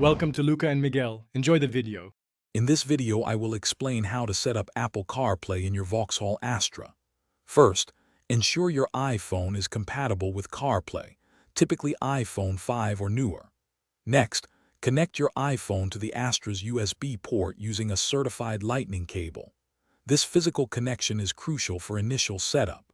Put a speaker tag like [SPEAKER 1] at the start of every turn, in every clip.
[SPEAKER 1] Welcome to Luca and Miguel. Enjoy the video.
[SPEAKER 2] In this video, I will explain how to set up Apple CarPlay in your Vauxhall Astra. First, ensure your iPhone is compatible with CarPlay, typically iPhone 5 or newer. Next, connect your iPhone to the Astra's USB port using a certified Lightning cable. This physical connection is crucial for initial setup.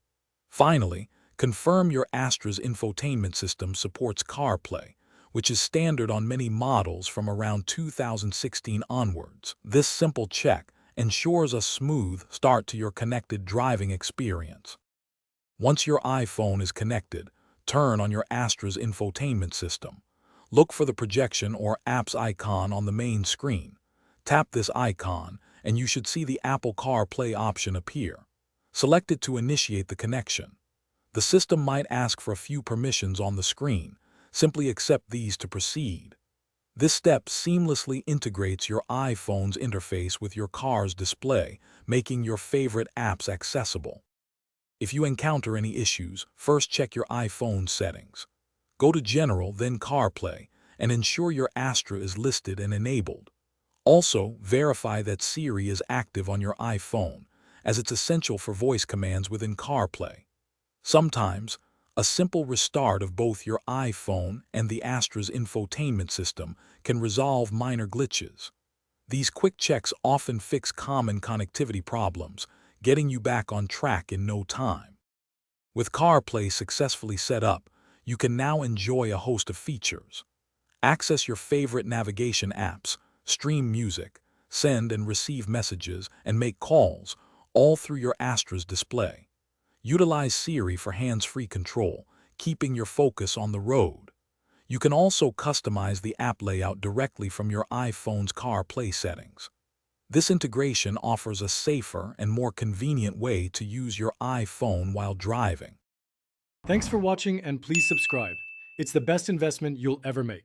[SPEAKER 2] Finally, confirm your Astra's infotainment system supports CarPlay, which is standard on many models from around 2016 onwards. This simple check ensures a smooth start to your connected driving experience. Once your iPhone is connected, turn on your Astra's infotainment system. Look for the projection or apps icon on the main screen. Tap this icon, and you should see the Apple CarPlay option appear. Select it to initiate the connection. The system might ask for a few permissions on the screen. Simply accept these to proceed. This step seamlessly integrates your iPhone's interface with your car's display, making your favorite apps accessible. If you encounter any issues, first check your iPhone settings. Go to General, then CarPlay, and ensure your Astra is listed and enabled. Also, verify that Siri is active on your iPhone, as it's essential for voice commands within CarPlay. Sometimes, a simple restart of both your iPhone and the Astra's infotainment system can resolve minor glitches. These quick checks often fix common connectivity problems, getting you back on track in no time. With CarPlay successfully set up, you can now enjoy a host of features. Access your favorite navigation apps, stream music, send and receive messages, and make calls, all through your Astra's display. Utilize Siri for hands-free control, keeping your focus on the road. You can also customize the app layout directly from your iPhone's CarPlay settings. This integration offers a safer and more convenient way to use your iPhone while driving.
[SPEAKER 1] Thanks for watching and please subscribe. It's the best investment you'll ever make.